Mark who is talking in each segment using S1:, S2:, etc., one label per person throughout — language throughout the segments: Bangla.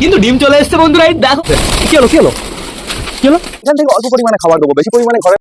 S1: কিন্তু ডিম চলে এসছে বন্ধুরা। এই দেখো কি হলো কি হলো কি হলো।
S2: এখান থেকে অল্প পরিমাণে খাবার দেবো, বেশি পরিমাণে ঘরে।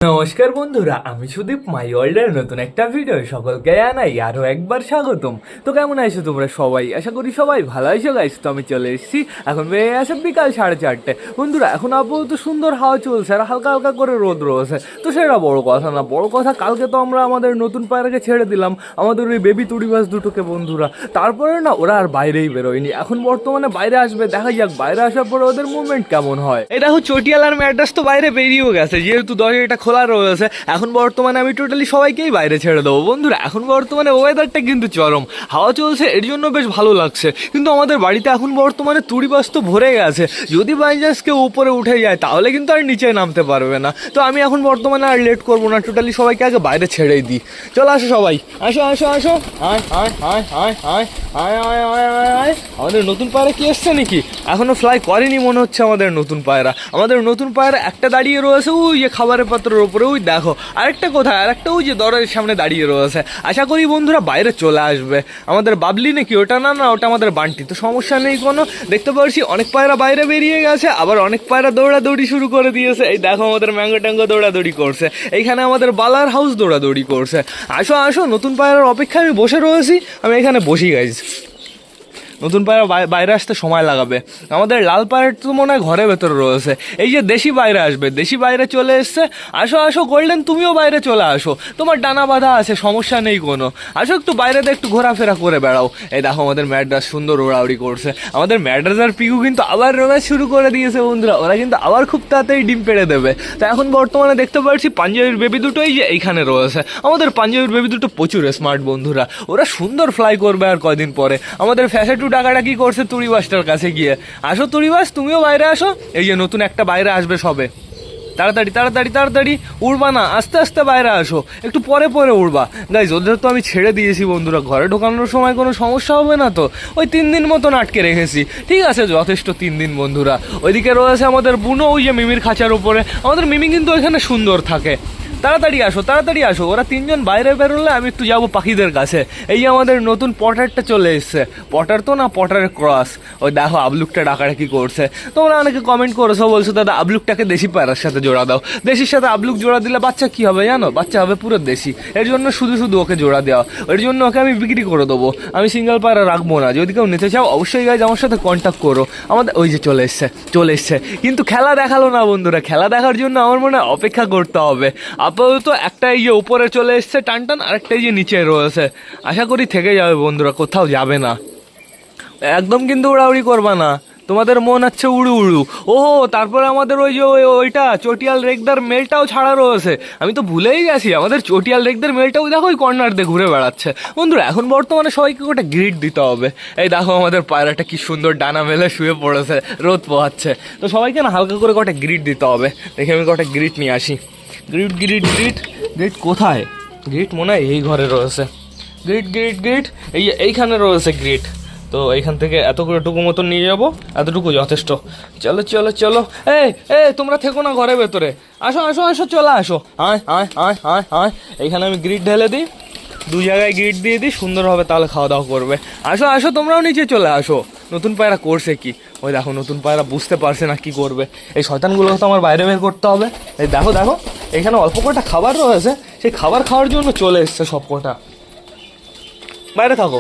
S1: নমস্কার বন্ধুরা, আমি সুদীপ মাই ওয়ার্ল্ডের নতুন একটা ভিডিও সকলকে জানাই আরও একবার স্বাগতম। তো কেমন আছো তোমরা সবাই? আশা করি সবাই ভালো আছো গাইস। তো আমি চলে এসেছি, এখন বেরিয়ে আসে বিকাল 4:30 বন্ধুরা। এখন আপাতত সুন্দর হাওয়া চলছে আর হালকা হালকা করে রোদ রয়েছে। তো সেটা বড় কথা না, বড় কথা কালকে তো আমরা আমাদের নতুন পায়রাকে ছেড়ে দিলাম, আমাদের ওই বেবি তুড়িবাস দুটোকে বন্ধুরা। তারপরে না ওরা আর বাইরেই বেরোয়নি। এখন বর্তমানে বাইরে আসবে, দেখা যাক বাইরে আসার পরে ওদের মুভমেন্ট কেমন হয়। এই দেখো চটিয়াল আর ম্যাড্রাস তো বাইরে বেরিয়েও গেছে, যেহেতু দরজাটা খোলা রয়েছে। এখন বর্তমানে আমি টোটালি সবাইকেই বাইরে ছেড়ে দেবো বন্ধুরা। এখন বর্তমানে ওয়েদারটা কিন্তু চরম, হাওয়া চলছে, এর জন্য বেশ ভালো লাগছে। কিন্তু আমাদের বাড়িতে এখন বর্তমানে তুড়িবাস তো ভরে গেছে, যদি বাই চান্স কেউ উপরে উঠে যায় তাহলে কিন্তু আর নিচে নামতে পারবে না। তো আমি এখন বর্তমানে আর লেট করবো না, টোটালি সবাইকে আগে বাইরে ছেড়েই দিই। চলো আসো সবাই, আসো আসো আসো, আয় আয় আয় আয় আয় আয় আয় আয় আয় আয়। আমাদের নতুন পায়রা কি এসছে নাকি? এখনো ফ্লাই করেনি মনে হচ্ছে আমাদের নতুন পায়রা। আমাদের নতুন পায়রা একটা দাঁড়িয়ে রয়েছে ওই যে খাবারের পাত্রের ওপরে, ওই দেখো। আরেকটা কোথায়? আরেকটা ওই যে দরজার সামনে দাঁড়িয়ে রয়েছে। আশা করি বন্ধুরা বাইরে চলে আসবে। আমাদের বাবলি নাকি ওটা? না না, ওটা আমাদের বান্টি। তো সমস্যা নেই কোনো। দেখতে পাচ্ছি অনেক পায়রা বাইরে বেরিয়ে গেছে, আবার অনেক পায়রা দৌড়াদৌড়ি শুরু করে দিয়েছে। এই দেখো আমাদের ম্যাঙ্গো ট্যাঙ্গো দৌড়াদৌড়ি করছে, এইখানে আমাদের বালার হাউস দৌড়াদৌড়ি করছে। আসো আসো, নতুন পায়রার অপেক্ষায় আমি বসে রয়েছি। আমি এখানে বসি গাইজ, নতুন পায়রা বাইরে আসতে সময় লাগাবে। আমাদের লাল পায়রা তো মনে হয় ঘরের ভেতরে রয়েছে। এই যে দেশি বাইরে আসবে, দেশি বাইরে চলে এসছে। আসো আসো গোল্ডেন, তুমিও বাইরে চলে আসো, তোমার ডানা বাঁধা আছে, সমস্যা নেই কোনো। আসো একটু বাইরে একটু ঘোরাফেরা করে বেড়াও। এই দেখো আমাদের ম্যাড্রাস সুন্দর ওড়াউড়ি করছে। আমাদের ম্যাড্রাস আর পিকু কিন্তু আবার রোনাজ শুরু করে দিয়েছে বন্ধুরা, ওরা কিন্তু আবার খুব তাড়াতাড়ি ডিম পেড়ে দেবে। তো এখন বর্তমানে দেখতে পাচ্ছি পাঞ্জাবির বেবি দুটোই যে এইখানে রয়েছে। আমাদের পাঞ্জাবির বেবি দুটো প্রচুর স্মার্ট বন্ধুরা, ওরা সুন্দর ফ্লাই করবে আর কয়দিন পরে। আমাদের ফ্যাশাটু ডাকাটা কি করছে তুড়িবাসটার কাছে গিয়ে। আসো তুড়িবাস, তুমিও বাইরে আসো। এই যে নতুন একটা বাইরে আসবে সবে, তাড়াতাড়ি তাড়াতাড়ি তাড়াতাড়ি উড়বা না, আস্তে আস্তে বাইরে আসো, একটু পরে পরে উড়বা গাইজ। ওদের তো আমি ছেড়ে দিয়েছি বন্ধুরা, ঘরে ঢোকানোর সময় কোনো সমস্যা হবে না তো। ওই 3 দিন মতন আটকে রেখেছি, ঠিক আছে, যথেষ্ট 3 দিন বন্ধুরা। ওইদিকে রয়েছে আমাদের বুনো, ওই যে মিমির খাঁচার উপরে। আমাদের মিমি কিন্তু ওইখানে সুন্দর থাকে। তাড়াতাড়ি আসো তাড়াতাড়ি আসো, ওরা 3 জন বাইরে বেরোলে আমি একটু যাবো পাখিদের কাছে। এই যে আমাদের নতুন পটারটা চলে এসছে, পটার তো না, পটারের ক্রস। ওই দেখো আবলুকটা ডাকাটা কি করছে। তোমরা অনেকে কমেন্ট করেছো, বলছো দাদা আবলুকটাকে দেশি পায়রার সাথে জোড়া দাও। দেশির সাথে আবলুক জোড়া দিলে বাচ্চা কি হবে জানো? বাচ্চা হবে পুরো দেশি। এর জন্য শুধু শুধু ওকে জোড়া দেওয়া, এর জন্য ওকে আমি বিক্রি করে দেবো। আমি সিঙ্গেল পায়রা রাখবো না। যদি কেউ নিতে চাও অবশ্যই গাইজ আমার সাথে কন্ট্যাক্ট করো। আমাদের ওই যে চলে এসছে কিন্তু খেলা দেখালো না বন্ধুরা। খেলা দেখার জন্য আমার মনে হয় অপেক্ষা করতে হবে। আপাতত একটা এই যে উপরে চলে এসছে টান টান, আরেকটা এই যে নিচে রয়েছে। আশা করি থেকে যাবে বন্ধুরা, কোথাও যাবে না একদম। কিন্তু উড়াউড়ি করবা না, তোমাদের মন আছে উড়ু উড়ু। ওহো, তারপরে আমাদের ওই যে ওইটা চটিয়াল রেগদার মেলটাও ছাড়া রয়েছে। আমি তো ভুলেই গেছি, আমাদের চটিয়াল রেগদার মেলটাও দেখো ওই কর্নার দিয়ে ঘুরে বেড়াচ্ছে বন্ধুরা। এখন বর্তমানে সবাইকে একটা গ্রিট দিতে হবে। এই দেখো আমাদের পায়রাটা কি সুন্দর ডানা মেলে শুয়ে পড়েছে, রোদ পোহাচ্ছে। তো সবাইকে না হালকা করে কটা গ্রিট দিতে হবে। দেখে আমি কটা গ্রিট নিয়ে আসি। গ্রিট গ্রিট গ্রিট গ্রিট কোথায়? গ্রিট মনে হয় এই ঘরে রয়েছে। গ্রিট গ্রিট গ্রিট এইখানে রয়েছে গ্রিট। তো এইখান থেকে এতটুকু মতন নিয়ে যাবো, এতটুকু যথেষ্ট। চলো চলো চলো, তোমরা থেকো না ঘরের ভেতরে, আসো আসো আসো, চলে আসো। আয় আয় আয় আয় আয়। এইখানে আমি গ্রিট ঢেলে দিই, 2 জায়গায় গ্রিট দিয়ে দিই, সুন্দর হবে, তাহলে খাওয়া দাওয়া করবে। আসো আসো, তোমরাও নিচে চলে আসো। নতুন পায়রা করছে কি? ওই দেখো নতুন পায়রা বুঝতে পারছে না কি করবে। এই শয়তানগুলোকে তো আমার বাইরে বের করতে হবে। এই দেখো দেখো, এখানে অল্প কটা খাবার রয়েছে, সেই খাবার খাওয়ার জন্য চলে এসছে সব কটা। বাইরে থাকো,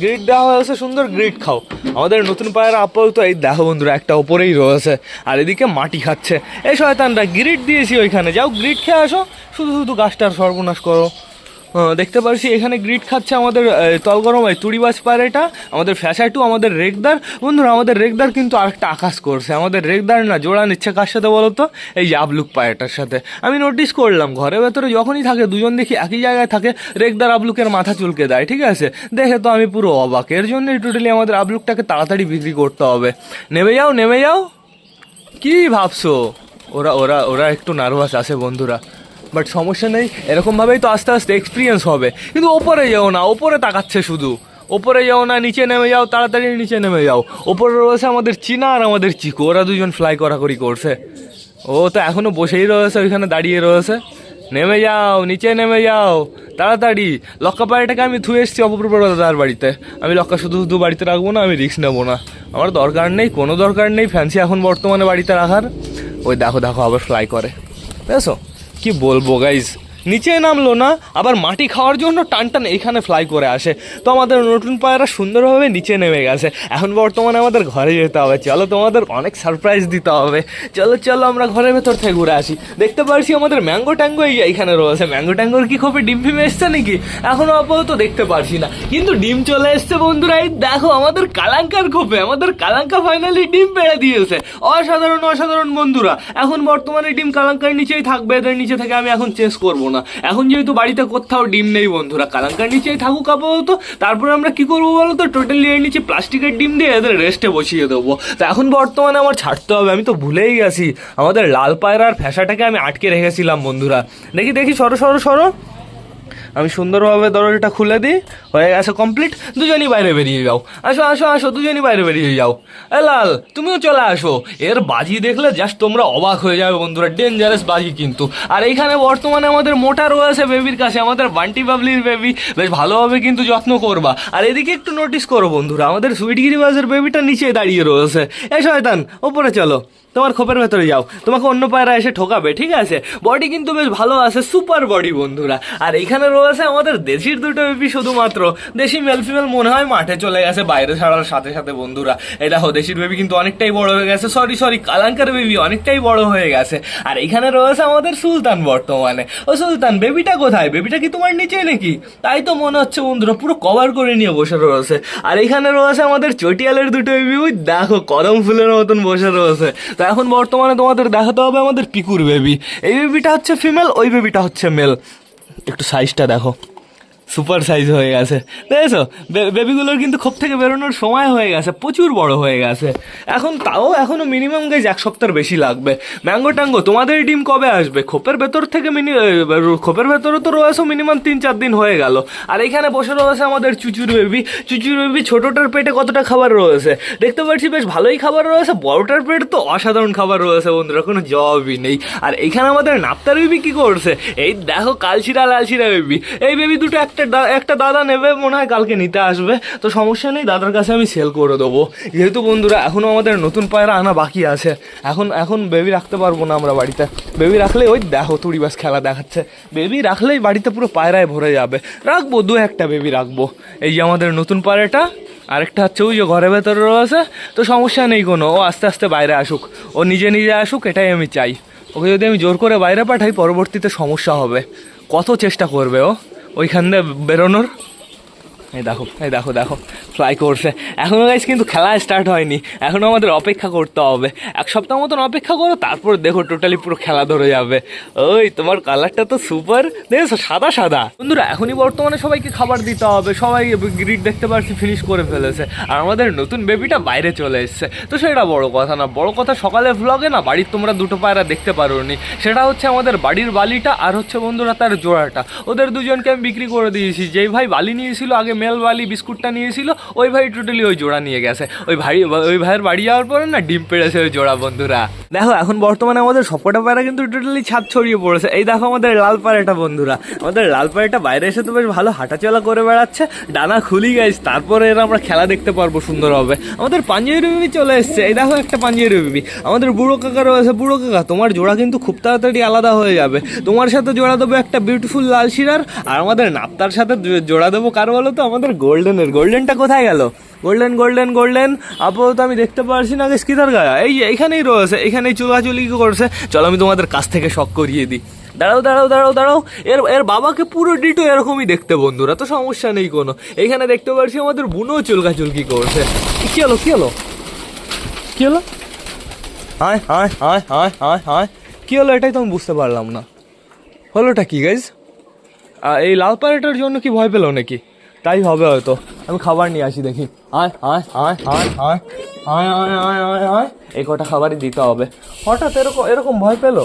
S1: গ্রিট দেওয়া হয়েছে, সুন্দর গ্রিট খাও। আমাদের নতুন পায়রা আপাতত এই দেখো বন্ধুরা একটা ওপরেই রয়েছে, আর এদিকে মাটি খাচ্ছে। এই শয়তানরা, গ্রিট দিয়েছি ওইখানে, যাও গ্রিট খেয়ে আসো, শুধু শুধু গাছটার সর্বনাশ করো। দেখতে পাচ্ছি এখানে গ্রিট খাচ্ছে আমাদের তলগরম তুড়িবাজ পায়রাটা, আমাদের ফ্যাশাটু, আমাদের রেগদার বন্ধুরা। আমাদের রেগদার কিন্তু আরেকটা আকাশ করছে। আমাদের রেগদার না জোড়া নিচ্ছে কার সাথে বলো তো? এই যে আবলুক পায়রাটার সাথে। আমি নোটিস করলাম ঘরের ভেতরে যখনই থাকে দুজন দেখি একই জায়গায় থাকে, রেগদার আবলুকের মাথা চুলকে দেয়, ঠিক আছে। দেখে তো আমি পুরো অবাক। এর জন্যই টোটালি আমাদের আবলুকটাকে তাড়াতাড়ি বিক্রি করতে হবে। নেমে যাও নেমে যাও, কি ভাবছো? ওরা ওরা ওরা একটু নার্ভাস আছে বন্ধুরা, বাট সমস্যা নেই, এরকমভাবেই তো আস্তে আস্তে এক্সপিরিয়েন্স হবে। কিন্তু ওপরে যাও না, ওপরে তাকাচ্ছে শুধু। ওপরে যাও না, নিচে নেমে যাও, তাড়াতাড়ি নিচে নেমে যাও। ওপরে রয়েছে আমাদের চীনা আর আমাদের চিকু, ওরা 2 জন ফ্লাই করাকরি করছে। ও তো এখনও বসেই রয়েছে, ওইখানে দাঁড়িয়ে রয়েছে। নেমে যাও, নিচে নেমে যাও, তাড়াতাড়ি লক্কা পায়রাটাকে আমি থুয়ে এসেছি অপূর্ব দাদার বাড়িতে। আমি লক্কা শুধু শুধু বাড়িতে রাখবো না, আমি রিস্ক নেবো না, আমার দরকার নেই, কোনো দরকার নেই ফ্যান্সি এখন বর্তমানে বাড়িতে রাখার। ওই দেখো দেখো আবার ফ্লাই করে, বুঝেছো? কি বলবো গাইজ, নিচে নামলো না, আবার মাটি খাওয়ার জন্য টান টান এইখানে ফ্লাই করে আসে। তো আমাদের নতুন পায়রা সুন্দরভাবে নিচে নেমে গেছে। এখন বর্তমানে আমাদের ঘরে যেতে হবে, চলো তোমাদের অনেক সারপ্রাইজ দিতে হবে। চলো চলো আমরা ঘরের ভেতর থেকে ঘুরে আসি। দেখতে পাচ্ছি আমাদের ম্যাঙ্গো ট্যাঙ্গো এইখানে রয়েছে। ম্যাঙ্গো ট্যাঙ্গোর কি খোপে ডিম ফিম এসছে নাকি এখনো আপাতত দেখতে পারছি না, কিন্তু ডিম চলে এসছে বন্ধুরা। এই দেখো আমাদের কালাঙ্কার খোপে, আমাদের কালাঙ্কা ফাইনালি ডিম পেড়ে দিয়েছে। অসাধারণ অসাধারণ বন্ধুরা। এখন বর্তমানে ডিম কালাঙ্কার নিচেই থাকবে, এদের নিচে থেকে আমি এখন চেস করবো না। এখন যেহেতু বাড়িতে কোথাও ডিম নেই বন্ধুরা, কালাঙ্কার নিচেই থাকুক আপাতত। তারপরে আমরা কি করবো বলো তো, টোটালি এর নিচে প্লাস্টিকের ডিম দিয়ে এদের রেস্টে বসিয়ে দেবো। তো এখন বর্তমানে আমার ছাড়তে হবে, আমি তো ভুলেই গেছি আমাদের লাল পায়রার ফ্যাসাটাকে আমি আটকে রেখেছিলাম বন্ধুরা। দেখি দেখি সরো সরো সরো, আমি সুন্দরভাবে দরজাটা খুলে দিই, হয়ে গেছে কমপ্লিট। দুজনই বাইরে বেরিয়ে যাও, আসো আসো আসো, দুজনই বাইরে বেরিয়ে যাও। এ লাল তুমিও চলে আসো। এর বাজি দেখলে জাস্ট তোমরা অবাক হয়ে যাবে বন্ধুরা, ডেঞ্জারাস বাজি কিন্তু। আর এইখানে বর্তমানে আমাদের মোটা রয়েছে বেবির কাছে, আমাদের বান্টি বাবলির বেবি, বেশ ভালোভাবে কিন্তু যত্ন করবা। আর এদিকে একটু নোটিস করো বন্ধুরা, আমাদের সুইটগিরিবাজের বেবিটা নিচে দাঁড়িয়ে রয়েছে। এ শয়তান ওপরে চলো, তোমার খোপের ভেতরে যাও, তোমাকে অন্য পায়রা এসে ঠোকাবে, ঠিক আছে? বডি কিন্তু বেশ ভালো আছে, সুপার বডি বন্ধুরা। আর এইখানে রয়েছে আমাদের দেশির দুটো বেবি, শুধুমাত্র দেশি মেল ফিমেল মনে হয় মাঠে চলে গেছে বাইরে ছাড়ার সাথে সাথে বন্ধুরা। এই দেখো দেশির বেবি কিন্তু অনেকটাই বড় হয়ে গেছে, সরি কালাঙ্কার বেবি অনেকটাই বড় হয়ে গেছে। আর এইখানে রয়েছে আমাদের সুলতান বর্তমানে। ও সুলতান, বেবিটা কোথায়? বেবিটা কি তোমার নিচে নাকি? তাই তো মনে হচ্ছে বন্ধুরা, পুরো কভার করে নিয়ে বসে রয়েছে। আর এইখানে রয়েছে আমাদের চটিয়ালের দুটো বেবি, ওই দেখো কদম ফুলের মতন বসে রয়েছে। তো এখন বর্তমানে তোমাদের দেখাতে হবে আমাদের পিকুর বেবি। এই বেবিটা হচ্ছে ফিমেল, ওই বেবিটা হচ্ছে মেল। একটু সাইজটা দেখো, সুপার সাইজ হয়ে গেছে, দেখেছো? বেবিগুলোর কিন্তু খোপ থেকে বেরোনোর সময় হয়ে গেছে, প্রচুর বড় হয়ে গেছে। এখন তাও এখনো মিনিমাম গাইজ 1 সপ্তাহ বেশি লাগবে। ম্যাঙ্গো ট্যাঙ্গো তোমাদের ডিম কবে আসবে? খোপের ভেতর থেকে খোপের ভেতরে তো রয়েছে মিনিমাম 3-4 দিন হয়ে গেল। আর এখানে বসে রয়েছে আমাদের চুচুর বেবি। চুচুর বেবি ছোটোটার পেটে কতটা খাবার রয়েছে দেখতে পাচ্ছি, বেশ ভালোই খাবার রয়েছে। বড়টার পেটে তো অসাধারণ খাবার রয়েছে বন্ধুরা, কোনো জবাবই নেই। আর এইখানে আমাদের নাপ্তার বেবি কি করছে? এই দেখো কালচিরা লালচিরা বেবি। এই বেবি দুটো একটা দাদা নেবে মনে হয়, কালকে নিতে আসবে। তো সমস্যা নেই, দাদার কাছে আমি সেল করে দেবো। যেহেতু বন্ধুরা এখনও আমাদের নতুন পায়রা আনা বাকি আছে, এখন বেবি রাখতে পারবো না আমরা বাড়িতে। বেবি রাখলে ওই দেখো তুড়িবাস খেলা দেখাচ্ছে, বেবি রাখলেই বাড়িতে পুরো পায়রায় ভরে যাবে। রাখবো 2-1টা বেবি রাখবো। এই যে আমাদের নতুন পায়রাটা, আরেকটা হচ্ছে ওই যে ঘরের ভেতরে রয়েছে। তো সমস্যা নেই কোনো, ও আস্তে আস্তে বাইরে আসুক, ও নিজে নিজে আসুক, এটাই আমি চাই। ওকে যদি আমি জোর করে বাইরে পাঠাই পরবর্তীতে সমস্যা হবে। কত চেষ্টা করবে ও ওইখান দিয়ে বেরোনোর। এই দেখো দেখো ফ্লাই করছে। এখনও গাইস কিন্তু খেলা স্টার্ট হয়নি, এখনও আমাদের অপেক্ষা করতে হবে। 1 সপ্তাহ মতন অপেক্ষা করো, তারপর দেখো টোটালি পুরো খেলা ধরে যাবে। ওই তোমার কালারটা তো সুপার, দেখেছো সাদা সাদা। বন্ধুরা এখনই বর্তমানে সবাইকে খাবার দিতে হবে, সবাই গ্রিড দেখতে পাচ্ছি ফিনিশ করে ফেলেছে। আর আমাদের নতুন বেবিটা বাইরে চলে এসছে। তো সেটা বড় কথা না, বড় কথা সকালের ভ্লগে না বাড়ির তোমরা 2টো পায়রা দেখতে পারোনি। সেটা হচ্ছে আমাদের বাড়ির বালিটা, আর হচ্ছে বন্ধুরা তার জোড়াটা। ওদের দুজনকে আমি বিক্রি করে দিয়েছি। যেই ভাই বালি নিয়েছিল আগে, মেল বালি বিস্কুটটা নিয়েছিল, ওই ভাই টোটালি ওই জোড়া নিয়ে গেছে। ওই ভাইয়ের বাড়ি যাওয়ার পরে না ডিম পেড়েছে ওই জোড়া বন্ধুরা। দেখো এখন বর্তমানে আমাদের সবকটা পায়রা কিন্তু টোটালি ছাদ ছড়িয়ে পড়েছে। এই দেখো আমাদের লাল পায়রাটা বন্ধুরা, আমাদের লাল পায়রাটা বাইরে এসে তো বেশ ভালো হাঁটাচলা করে বেড়াচ্ছে। ডানা খুলি গাইস, তারপরে এর আমরা খেলা দেখতে পারবো সুন্দর হবে। আমাদের পাঞ্জাবি বেবি চলে এসছে, এই দেখো একটা পাঞ্জাবি বেবি। আমাদের বুড়ো কাকা রয়েছে। বুড়ো কাকা তোমার জোড়া কিন্তু খুব তাড়াতাড়ি আলাদা হয়ে যাবে। তোমার সাথে জোড়া দেবো একটা বিউটিফুল লাল শিরার, আর আমাদের নাপ্তার সাথে জোড়া দেবো কার বলো তো? আমাদের গোল্ডেনটা কোথায় গেল? গোল্ডেন আপাতত আমি দেখতে পারছি না। কিধার গায়া? এই যে এইখানেই রয়েছে, এইখানেই চুলাচুলি করছে। চলো আমি তোমাদের কাছ থেকে শক করিয়ে দিই। দাঁড়াও। এর বাবাকে পুরো ডিটো এরকমই দেখতে বন্ধুরা, তো সমস্যা নেই কোনো। এইখানে দেখতে পাচ্ছি আমাদের বুনো চুলকাচুলকি করছে। কি হলো হায় কি হলো? এটাই তো আমি বুঝতে পারলাম না, হলোটা কি গাইজ? এই লাল পায়রাটার জন্য কি ভয় পেলো নাকি? তাই হবে হয়তো। আমি খাবার নিয়ে আসি দেখি। এই কটা খাবারই দিতে হবে। হঠাৎ এরকম ভয় পেলো?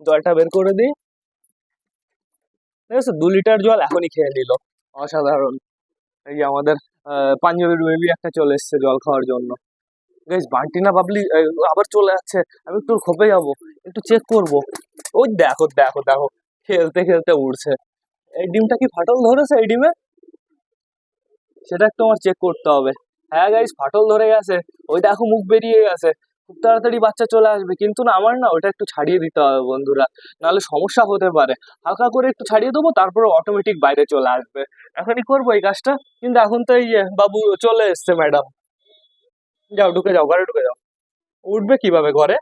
S1: জলটা বের করে দিই। ঠিক আছে, 2 লিটার জল এখনই খেয়ে নিল, অসাধারণ। এই যে আমাদের পাঞ্জাবের বেবি একটা চলে এসছে জল খাওয়ার জন্য। গাইস বান্টি না বাবলি আবার চলে যাচ্ছে, আমি একটু খোপে যাবো, একটু চেক করব। ওই দেখো দেখো দেখো, খেলতে খেলতে উড়ছে। এই ডিমটা কি ফাটল ধরেছে এই ডিমে? সেটা একটু আমার চেক করতে হবে। হ্যাঁ গাইস, ফাটল ধরে গেছে, ওই দেখো মুখ বেরিয়ে গেছে। খুব তাড়াতাড়ি বাচ্চা চলে আসবে, কিন্তু না আমার না ওটা একটু ছাড়িয়ে দিতে হবে বন্ধুরা, নাহলে সমস্যা হতে পারে। হালকা করে একটু ছাড়িয়ে দেবো, তারপরে অটোমেটিক বাইরে চলে আসবে। এখনই করবো এই কাজটা, কিন্তু এখন তো এই যে বাবু চলে এসছে, ম্যাডাম। যাও ঢুকে যাও, ঘরে ঢুকে যাও। উঠবে কিভাবে ঘরে?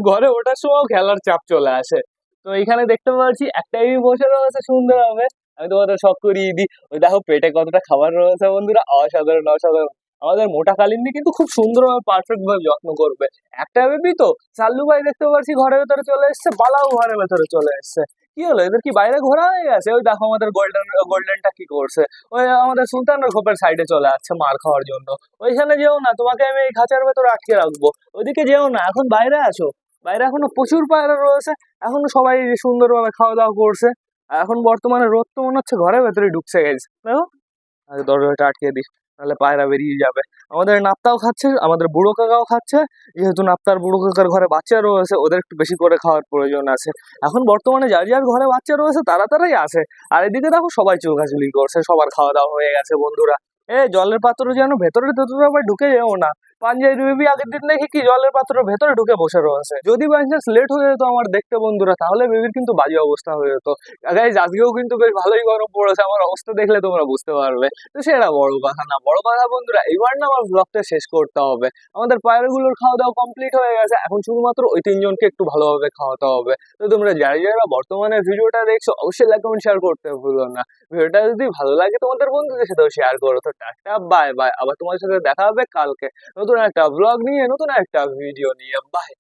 S1: ঘরে ওঠার সময় খেলার চাপ চলে আসে। তো এখানে দেখতে পাচ্ছি একটাই বসে রয়েছে সুন্দর ভাবে। আমি তোমাদের শখ করিয়ে দিই, ওই দেখো পেটে কতটা খাবার রয়েছে বন্ধুরা, অসাধারণ অসাধারণ। আমাদের মোটা কালিন্দি কিন্তু খুব সুন্দরভাবে পারফেক্ট ভাবে যত্ন করবে। একটা বেবি তো। চাল্লু ভাই দেখতে পাচ্ছি ঘরের ভেতরে চলে এসছে, বালাও ঘরের ভেতরে চলে এসছে। কি হলো, এদের কি বাইরে ঘোরা হয়ে গেছে? ওই দেখো আমাদের গোল্ডেনটা কি করছে, ওই আমাদের সুলতানের খোপের সাইডে চলে যাচ্ছে মার খাওয়ার জন্য। ওইখানে যেও না, তোমাকে আমি এই খাঁচার ভেতরে আটকে রাখবো, ওইদিকে যেও না, এখন বাইরে আছো। বাইরে এখনো প্রচুর পায়রা রয়েছে, এখনো সবাই সুন্দরভাবে খাওয়া দাওয়া করছে। আর এখন বর্তমানে রোদ তো মনে হচ্ছে ঘরের ভেতরে ঢুকছে গেছে, দেখো। আগে দরজাটা আটকে দিস, নাহলে পায়রা বেরিয়ে যাবে। আমাদের নাপ্তাও খাচ্ছে, আমাদের বুড়ো কাকাও খাচ্ছে। যেহেতু নাপ্তার বুড়ো কাকার ঘরে বাচ্চা রয়েছে, ওদের একটু বেশি করে খাওয়ার প্রয়োজন আছে। এখন বর্তমানে যার যার ঘরে বাচ্চা রয়েছে তারা তারাই আছে। আর এদিকে দেখো সবাই চোখাচুলি করছে, সবার খাওয়া দাওয়া হয়ে গেছে বন্ধুরা। জলের পাত্র যেন ভেতরে ভেতরে আবার ঢুকে যেও না। পাঞ্জাবি বেবি আগের দিন দেখি কি জলের পাত্রের ভেতরে ঢুকে বসে রয়েছে। যদি বাই চান্স লেট হয়ে যেত আমার দেখতে বন্ধুরা, তাহলে বেবির কিন্তু বাজে অবস্থা হয়ে যেত। গাইজ আজকেও কিন্তু বেশ ভালোই গরম পড়েছে, আমার অবস্থা দেখলে তোমরা বুঝতে পারবে। তো সেটা বড় কথা না, বড় কথা বন্ধুরা এইবার না আমার ব্লগটা শেষ করতে হবে। আমাদের পায়রাগুলোর খাওয়া দাওয়া কমপ্লিট হয়ে গেছে, এখন শুধুমাত্র ওই 3জনকে একটু ভালোভাবে খাওয়াতে হবে। তো তোমরা যারা যারা বর্তমানে ভিডিওটা দেখছো অবশ্যই লাইক কমেন্ট শেয়ার করতে ভুলো না। ভিডিওটা যদি ভালো লাগে তোমাদের বন্ধুদের সাথেও শেয়ার করো। তো টাটা বাই বাই, আবার তোমাদের সাথে দেখা হবে কালকে নতুন একটা ব্লগ নিয়ে, নতুন একটা ভিডিও নিয়ে। বাই।